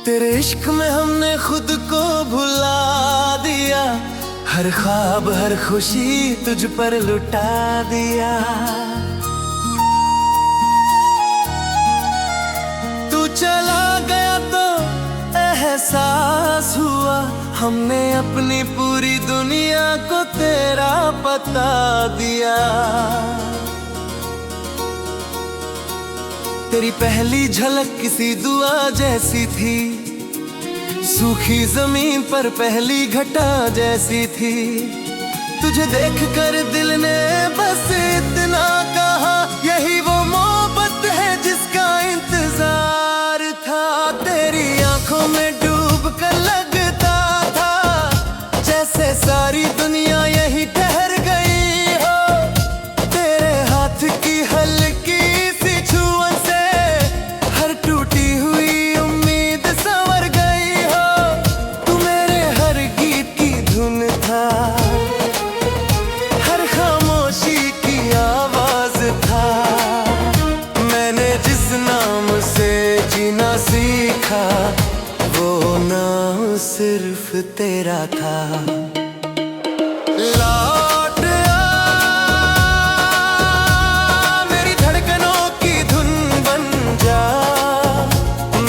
तेरे इश्क में हमने खुद को भुला दिया, हर ख्वाब हर खुशी तुझ पर लुटा दिया। तू चला गया तो एहसास हुआ, हमने अपनी पूरी दुनिया को तेरा बता दिया। तेरी पहली झलक किसी दुआ जैसी थी, सूखी जमीन पर पहली घटा जैसी थी। तुझे देखकर दिल ने बस इतना कहा, यही वो मोहब्बत है जिसका इंतजार था। तेरी आंखों में डूब कर लगता था जैसे सारी दुनिया यही ठहर गई हो। तेरे हाथ की हल्की सी छुअन से हर टूटी हुई उम्मीद संवर गई हो। तू मेरे हर गीत की धुन था, हर खामोशी की आवाज था। मैंने जिस नाम से जीना सीखा, वो नाम सिर्फ तेरा था। लौट आ, मेरी धड़कनों की धुन बन जा,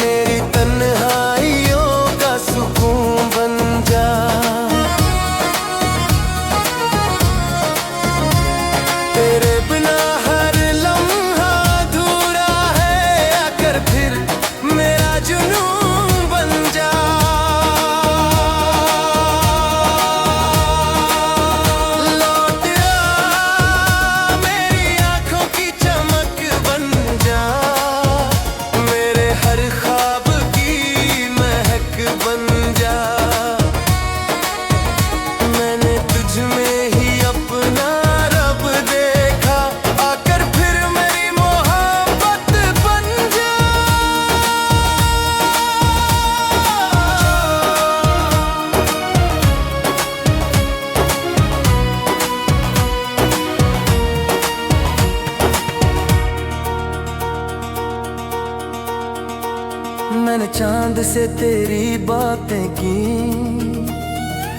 मेरी तन्हाइयों का सुकून बन जा। तेरे बिना हर लम्हा अधूरा है, आकर फिर मेरा जुनून बन जा। लौट आ, मेरी आंखों की चमक बन जा, मेरे हर ख्वाब की महक बन जा। मैंने तुझ में ही अपना रब देखा, आकर फिर मेरी मोहब्बत बन जा। मैंने चांद से तेरी बातें की,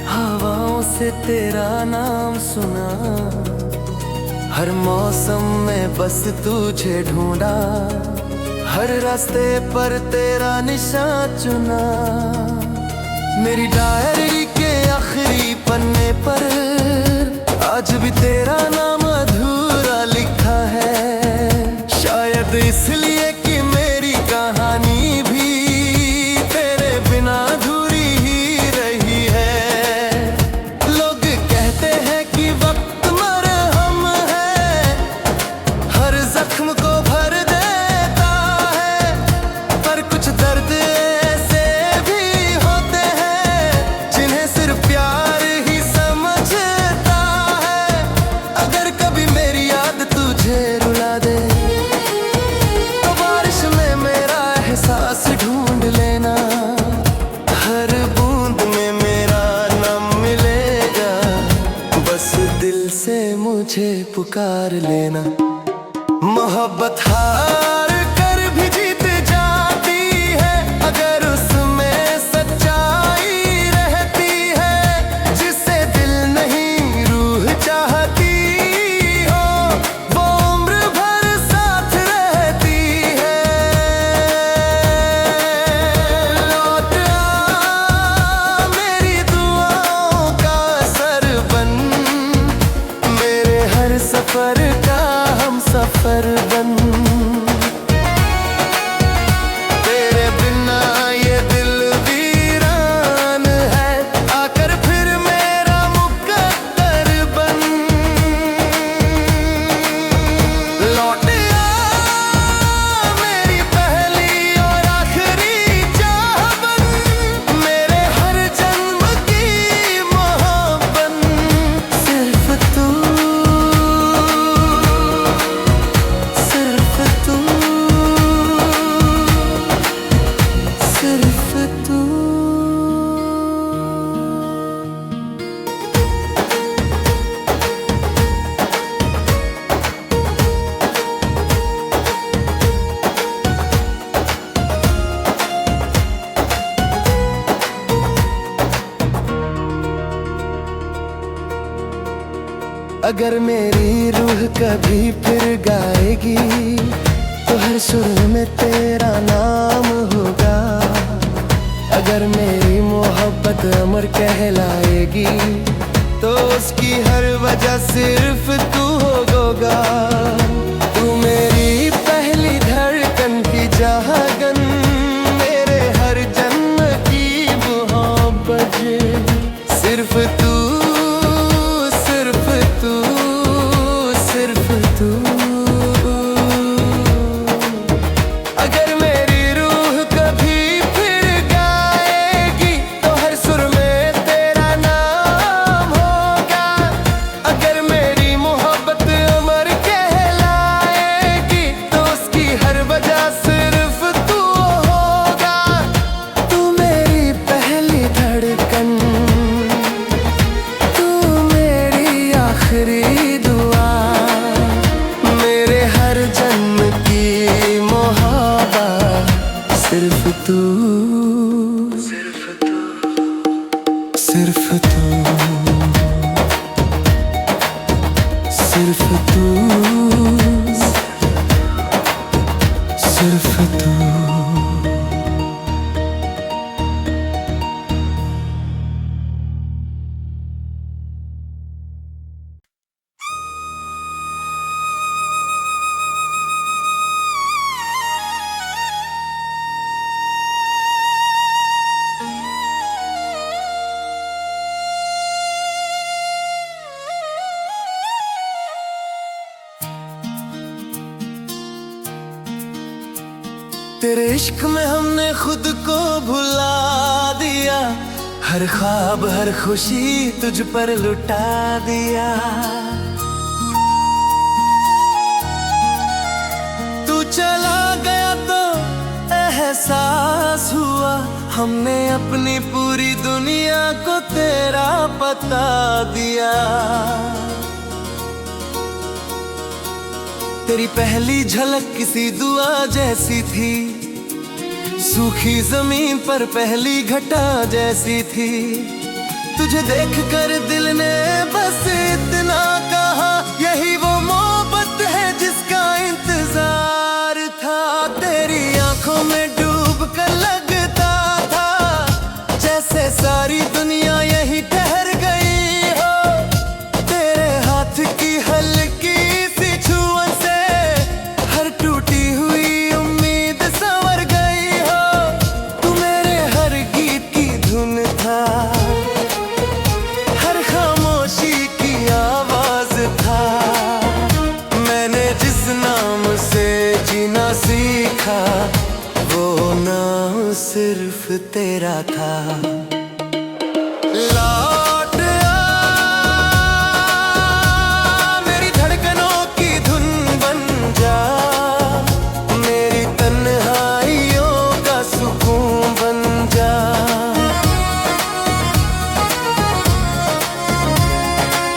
हवाओं से तेरा नाम सुना। हर मौसम में बस तुझे ढूंढा, हर रास्ते पर तेरा निशान चुना। मेरी डायरी के आखिरी पन्ने पर आज भी तेरा नाम अधूरा लिखा है। शायद इसलिए कि मेरी कहानी भी तेरे बिना अधूरी ही रही है। लोग कहते हैं कि वक्त मरहम है, हर जख्म को भर देता है। पर कुछ दर्द ऐसे भी होते हैं जिन्हें सिर्फ प्यार ही समझता है। अगर कभी मेरी याद तुझे रुला दे, तो बारिश में मेरा एहसास ढूंढ लेना। हर बूंद में मेरा नाम मिलेगा, बस दिल से मुझे पुकार लेना। मोहब्बत हार कर भी जीत जाती है, अगर उसमें सच्चाई रहती है। जिसे दिल नहीं रूह चाहती हो, वो उम्र भर साथ रहती है। लौट आ, मेरी दुआओं का असर बन, मेरे हर सफर का हम सफर बन। तेरे बिना ये दिल वीरान है, आकर फिर मेरा मुकद्दर बन। लौट आ, मेरी पहली और आखिरी चाह बन, मेरे हर जन्म की मोहब्बत। सिर्फ तू, सिर्फ अगर मेरी रूह कभी फिर गाएगी तो हर सुर में तेरा नाम होगा। अगर मेरी मोहब्बत अमर कहलाएगी तो उसकी हर वजह सिर्फ तू होगा। तू मेरी पहली धड़कन की चाहतन, मेरे हर जन्म की मोहब्बत, सिर्फ तू, सिर्फ तू, सिर्फ तू। अगर मेरी रूह कभी फिर गाएगी तो हर सुर में तेरा नाम होगा। अगर मेरी मोहब्बत अमर कहलाएगी तो उसकी हर वजह सिर्फ तू होगा। तू मेरी पहली धड़कन, तू मेरी आखिरी दुआ, मेरे हर जन्म की मोहब्बत, सिर्फ तू, सिर्फ तू, सिर्फ तू, सिर्फ तू, सिर्फ तू। तेरे इश्क में हमने खुद को भुला दिया, हर ख्वाब हर खुशी तुझ पर लुटा दिया। तू चला गया तो एहसास हुआ, हमने अपनी पूरी दुनिया को तेरा बता दिया। तेरी पहली झलक किसी दुआ जैसी थी, सूखी जमीन पर पहली घटा जैसी थी। तुझे देखकर दिल ने बस इतना कहा, यही वो मोहब्बत है जिसका इंतजार था। तेरी आंखों में डूब कर लगता था जैसे सारी दुनिया यही ठहर गई हो। तेरे हाथ की हल्की सी छुअन से हर टूटी हुई उम्मीद संवर गई हो। तू मेरे हर गीत की धुन था, हर खामोशी की आवाज था। मैंने जिस नाम से जीना सीखा वो नाम सिर्फ तेरा था। लौट आ, मेरी धड़कनों की धुन बन जा, मेरी तन्हाइयों का सुकून बन जा।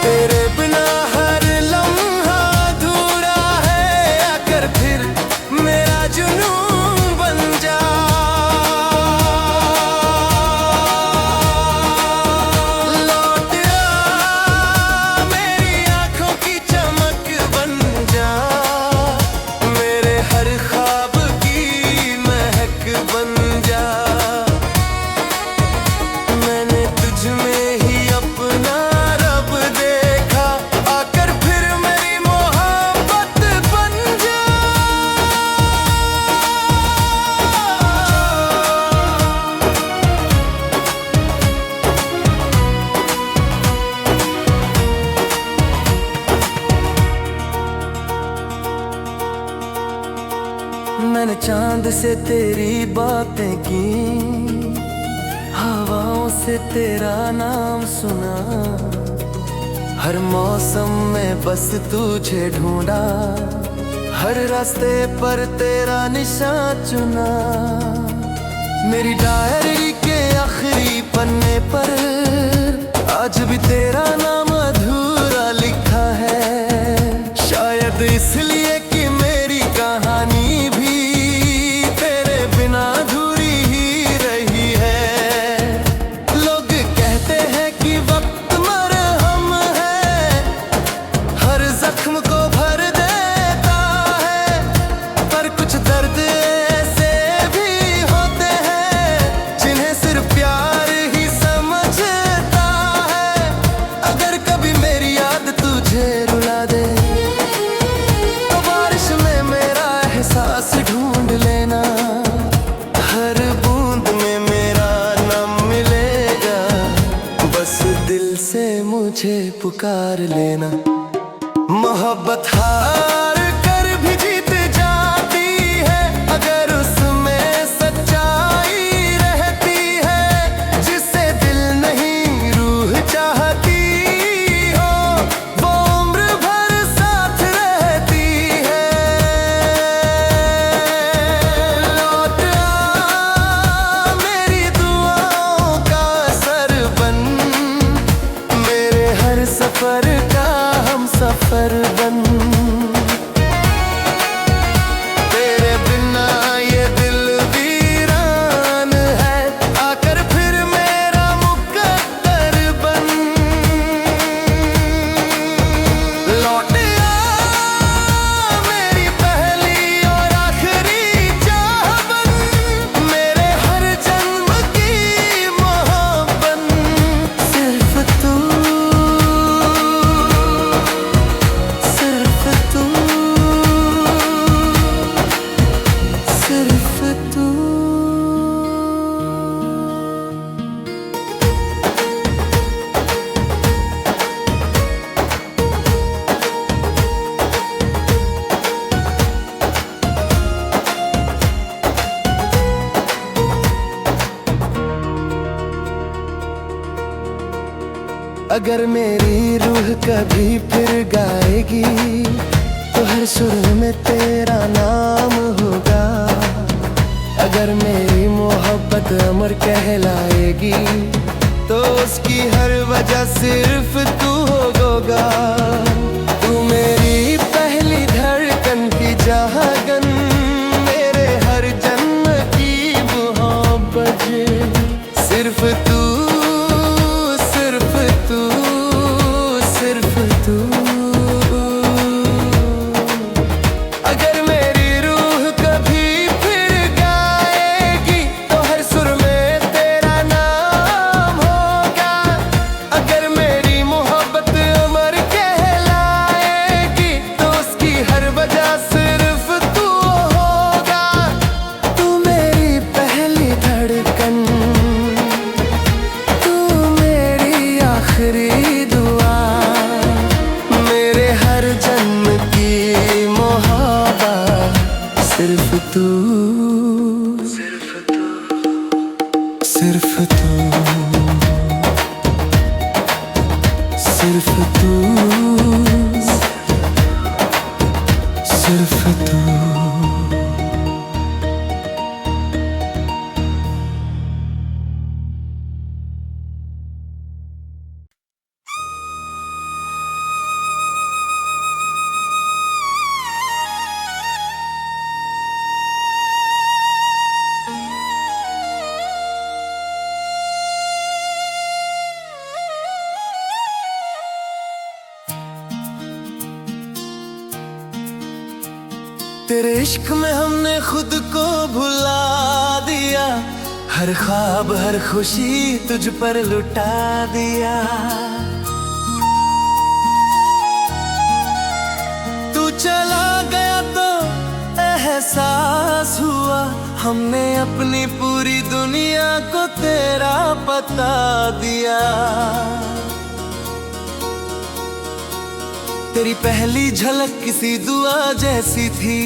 तेरे बिना हर लम्हा अधूरा है, आकर फिर मेरा जुनून बन जा। लौट आ, मेरी आंखों की चमक बन जा, मेरे हर ख्वाब की महक बन जा। मैंने तुझ में ही अपना रब देखा, आकर फिर मेरी मोहब्बत बन जा। मैंने चांद से तेरी बातें की, हवाओं से तेरा नाम सुना। हर मौसम में बस तुझे ढूंढा, हर रास्ते पर तेरा निशान चुना। मेरी डायरी के आखिरी पन्ने पर आज भी तेरा नाम अधूरा लिखा है। शायद इसलिए कि मेरी कहानी भी तेरे बिना अधूरी ही रही है। लोग कहते हैं कि वक्त मरहम है, स्वीकार लेना। मोहब्बत हार कर भी जीत जाती है अगर उसमें सच्चाई रहती है। जिसे दिल नहीं रूह चाहती हो वो उम्र भर साथ रहती है। लौट आ मेरी दुआओं का असर बन, मेरे हर सफर का हम सफर बन। तेरे बिना ये दिल वीरान है, आकर फिर मेरा मुकद्दर बन। लौट आ मेरी पहली और आखिरी चाह बन, मेरे हर जन्म की मोहब्बत। सिर्फ तू, सिर्फ तू, सिर्फ तू। अगर मेरी रूह कभी फिर गाएगी तो हर सुर में तेरा नाम होगा। अगर मेरी मोहब्बत अमर कहलाएगी तो उसकी हर वजह सिर्फ तू होगा। तू मेरी पहली धड़कन की जागन, मेरे हर जन्म की मोहब्बत। सिर्फ तू, सिर्फ तू, सिर्फ तू। अगर मेरी रूह कभी फिर गाएगी तो हर सुर में तेरा नाम होगा। अगर मेरी मोहब्बत अमर कहलाएगी तो उसकी हर वजह सिर्फ तू होगा। तू मेरी पहली धड़कन, तू मेरी आखिरी दुआ, मेरे हर जन्म की मोहब्बत। सिर्फ तू, सिर्फ तू, सिर्फ तू, सिर्फ तू, सिर्फ तू। तेरे इश्क में हमने खुद को भुला दिया, हर ख्वाब हर खुशी तुझ पर लुटा दिया। तू चला गया तो एहसास हुआ, हमने अपनी पूरी दुनिया को तेरा बता दिया। तेरी पहली झलक किसी दुआ जैसी थी,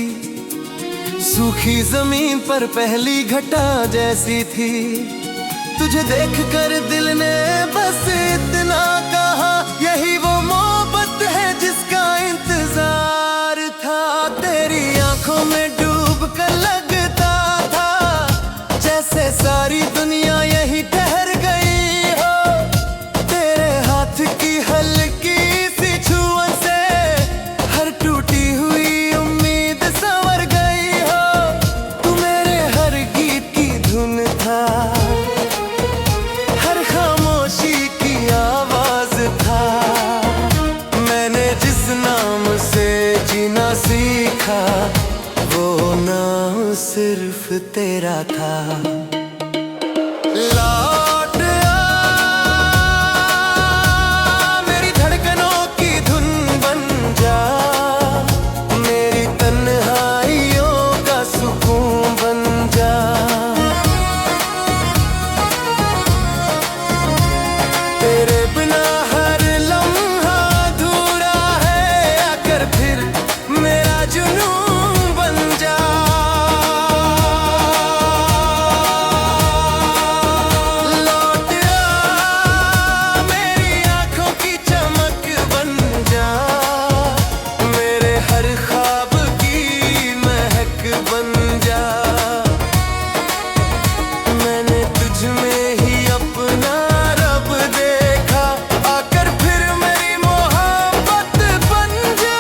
सूखी जमीन पर पहली घटा जैसी थी। तुझे देखकर दिल ने बस इतना कहा, यही वो मोहब्बत है जिसका इंतजार था। तेरी आंखों में डूब कर लगता था जैसे सारी दुनिया यही ठहर गई हो। तेरे हाथ की हल्की सी छुअन से हर टूटी हुई उम्मीद संवर गई हो। तू मेरे हर गीत की धुन था, हर खामोशी की आवाज था। मैंने जिस नाम से जीना सीखा वो नाम सिर्फ तेरा था। लौट आ मेरी धड़कनों की धुन बन जा, मेरी तन्हाइयों का सुकून बन जा। तेरे बिना हर लम्हा रूम बन जा। लौट आ मेरी आंखों की चमक बन जा, मेरे हर ख्वाब की महक बन जा। मैंने तुझ में ही अपना रब देखा, आकर फिर मेरी मोहब्बत बन जा।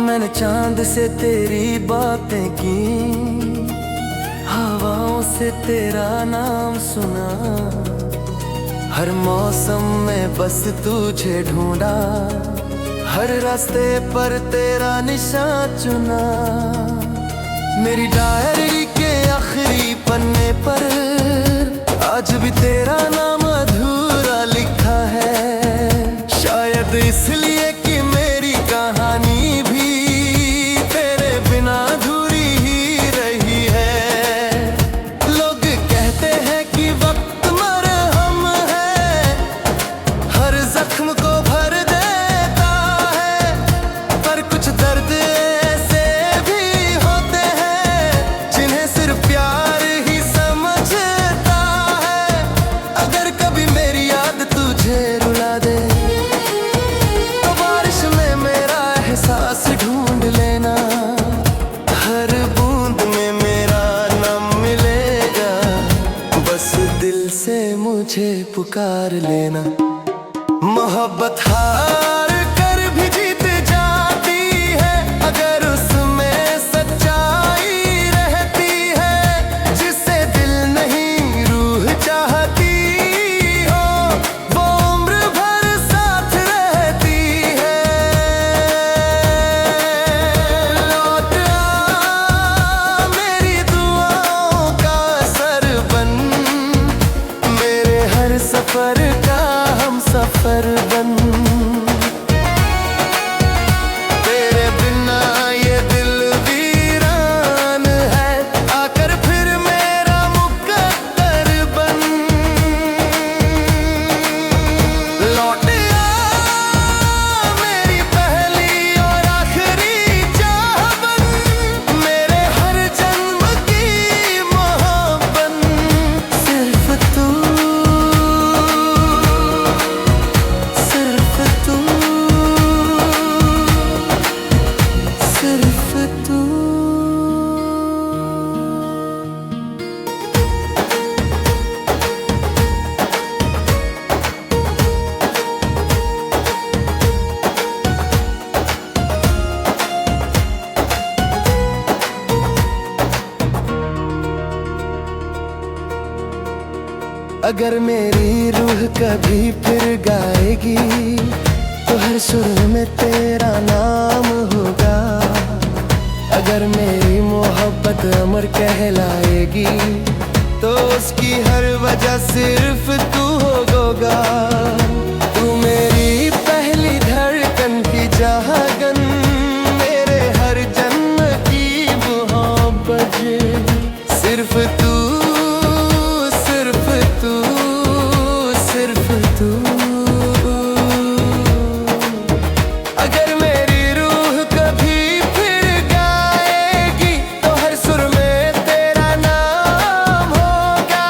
मैंने चांद से तेरी बातें की, हवाओं से तेरा नाम सुना, हर मौसम में बस तुझे ढूंढा, हर रास्ते पर तेरा निशान चुना। मेरी डायरी के आखिरी पन्ने पर आज भी तेरा नाम अधूरा लिखा है, शायद इसलिए कि मेरी कहानी भी तेरे बिना अधूरी ही रही है। लोग कहते हैं कि वक्त मरहम है, हर जख्म को भर देता है, पर कुछ दर्द ऐसे भी होते हैं जिन्हें सिर्फ प्यार ही समझता है। अगर कभी मेरी याद तुझे रुला दे तो बारिश में मेरा एहसास ढूंढ लेना, हर बूंद में मेरा नाम मिलेगा, बस दिल से मुझे पुकार लेना। मोहब्बत हार कर भी जीत जाती है, अगर उसमें सच्चाई रहती है, जिसे दिल नहीं रूह चाहती हो, वो उम्र भर साथ रहती है। लौट आ मेरी दुआओं का असर बन, मेरे हर सफर का हम सफर बन। तेरे बिना ये दिल वीरान है, आकर फिर मेरा मुकद्दर बन। लौट आ मेरी पहली और आखिरी चाह बन, मेरे हर जन्म की मोहब्बत। सिर्फ तू, सिर्फ तू, सिर्फ तू। अगर मेरी रूह कभी फिर गाएगी तो हर सुर में तेरा नाम होगा, अगर मेरी मोहब्बत अमर कहलाएगी तो उसकी हर वजह सिर्फ तू होगा। तू मेरी पहली धड़कन की जागन, मेरे हर जन्म की मोहब्बत। सिर्फ तू, सिर्फ तू, सिर्फ तू। अगर मेरी रूह कभी फिर गाएगी तो हर सुर में तेरा नाम होगा,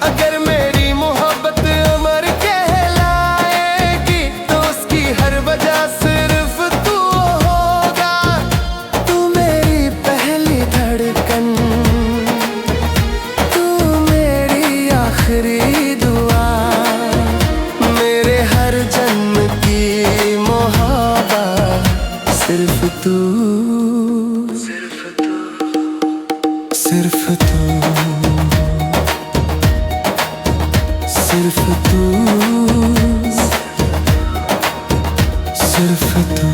अगर मेरी मोहब्बत अमर कहलाएगी तो उसकी हर वजह सिर्फ तू होगा। तू मेरी पहली धड़कन, तू मेरी आखिरी दुआ, मेरे हर जन्म की मोहब्बत। सिर्फ तू, सिर्फ तू, सिर्फ तू, सिर्फ तू, सिर्फ तू।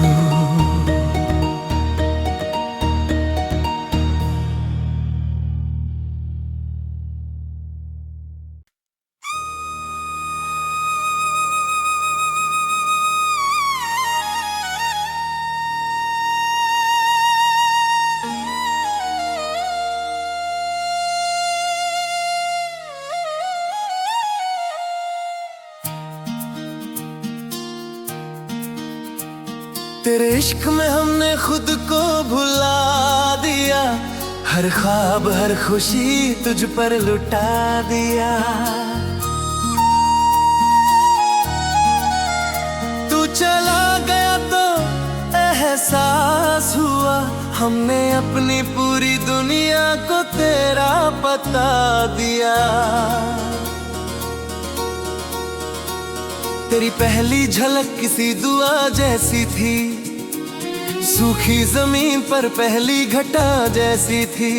तेरे इश्क में हमने खुद को भुला दिया, हर ख्वाब हर खुशी तुझ पर लुटा दिया। तू चला गया तो एहसास हुआ, हमने अपनी पूरी दुनिया को तेरा बता दिया। तेरी पहली झलक किसी दुआ जैसी थी, सूखी जमीन पर पहली घटा जैसी थी।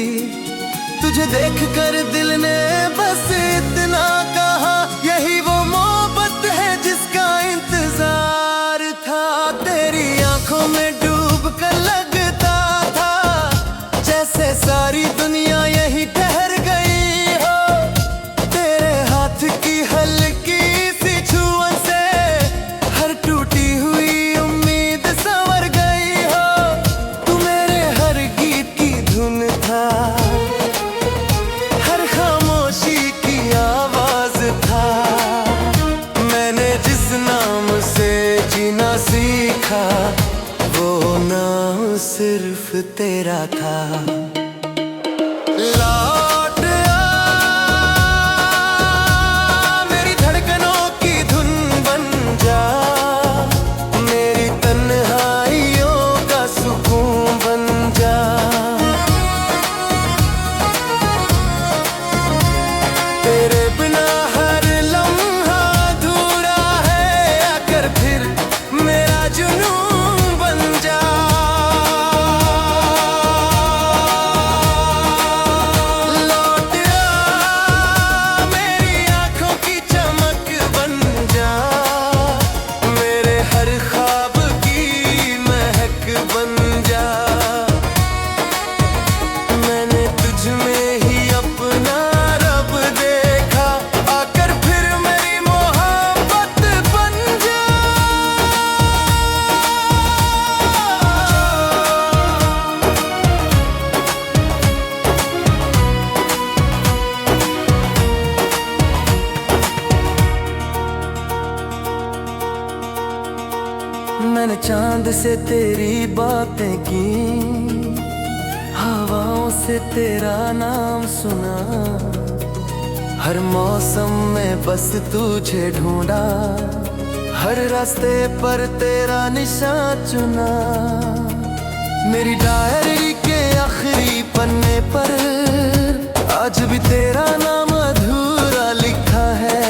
तुझे देखकर दिल ने बस इतना कहा, यही वो मोहब्बत है जिसका इंतजार था। तेरी आंखों में डूब कर लगता था जैसे सारी दुनिया यही ठहर गई हो। तेरे हाथ की हल्की सी छुअन से हर टूटी हुई उम्मीद संवर गई हो। तू मेरे हर गीत की धुन था, हर खामोशी की आवाज था। मैंने जिस नाम से जीना सीखा, वो नाम सिर्फ तेरा था। लौट आ, मेरी धड़कनों की धुन बन जा, मेरी तन्हाइयों का सुकून बन जा। तेरे बिना हर लम्हा अधूरा है, आकर फिर मेरा जुनून बन जा। लौट आ, मेरी आंखों की चमक बन जा, मेरे हर ख्वाब की महक बन जा। मैंने तुझ में ही अपना रब देखा, आकर फिर मेरी मोहब्बत बन जा। मैंने चांद से तेरी बातें की, हवाओं से तेरा नाम सुना। हर मौसम में बस तुझे ढूंढा, हर रास्ते पर तेरा निशान चुना। मेरी डायरी के आखिरी पन्ने पर आज भी तेरा नाम अधूरा लिखा है।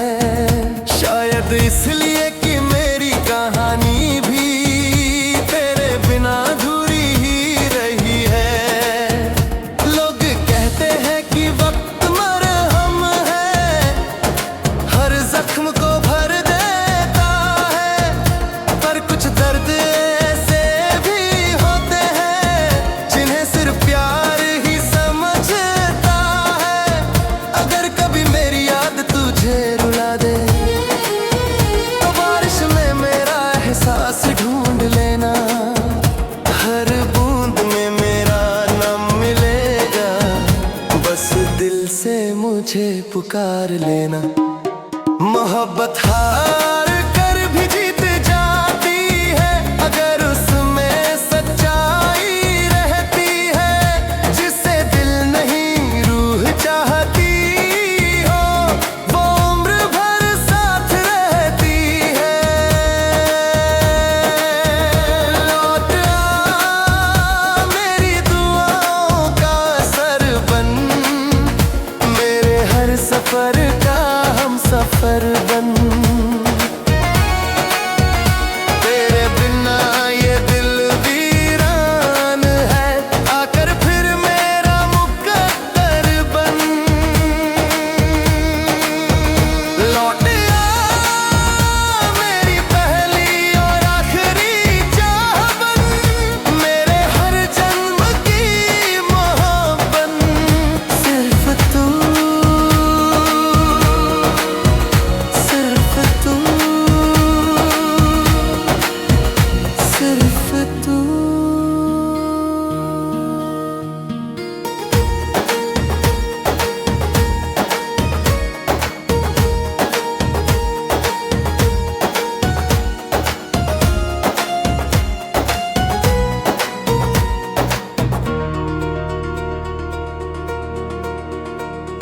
शायद इसलिए कि मेरी कहानी भी तेरे बिना अधूरी ही रही है। लोग कहते हैं कि वक्त मरहम है, हर जख्म को भर देता है। पर कुछ दर्द ऐसे भी होते हैं जिन्हें सिर्फ प्यार ही समझता है। अगर कभी मेरी याद तुझे रुला दे, तो बारिश में मेरा एहसास ढूंढ लेना। हर बूंद में मेरा नाम मिलेगा, बस दिल से मुझे पुकार लेना। मोहब्बत हार कर भी जीत जाती है, अगर उसमें सच्चाई रहती है। जिसे दिल नहीं रूह चाहती हो, वो उम्र भर साथ रहती है। लौट आ, मेरी दुआओं का असर बन, मेरे हर सफर का हम सफर बन।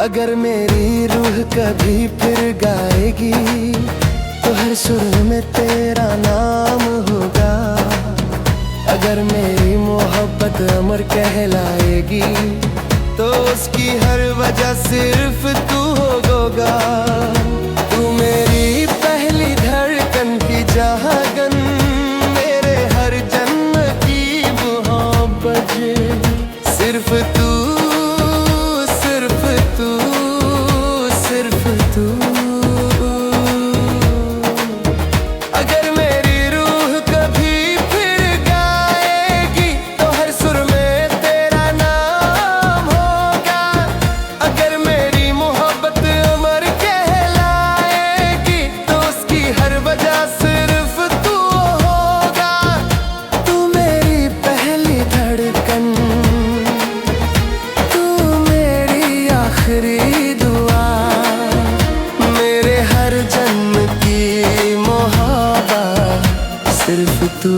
अगर मेरी रूह कभी फिर गाएगी तो हर सुर में तेरा नाम होगा। अगर मेरी मोहब्बत अमर कहलाएगी तो उसकी हर वजह सिर्फ तू होगा। तू मेरी पहली धड़कन की जागन, मेरे हर जन्म की मोहब्बत, सिर्फ तू, सिर्फ तू, सिर्फ तू। अगर मेरी रूह कभी फिर गाएगी तो हर सुर में तेरा नाम होगा। अगर मेरी मोहब्बत अमर कहलाएगी तो उसकी हर वजह सिर्फ तू होगा। तू मेरी पहली धड़कन, तू मेरी आखिरी दुआ, मेरे हर जन्म की मोहब्बत सिर्फ तू।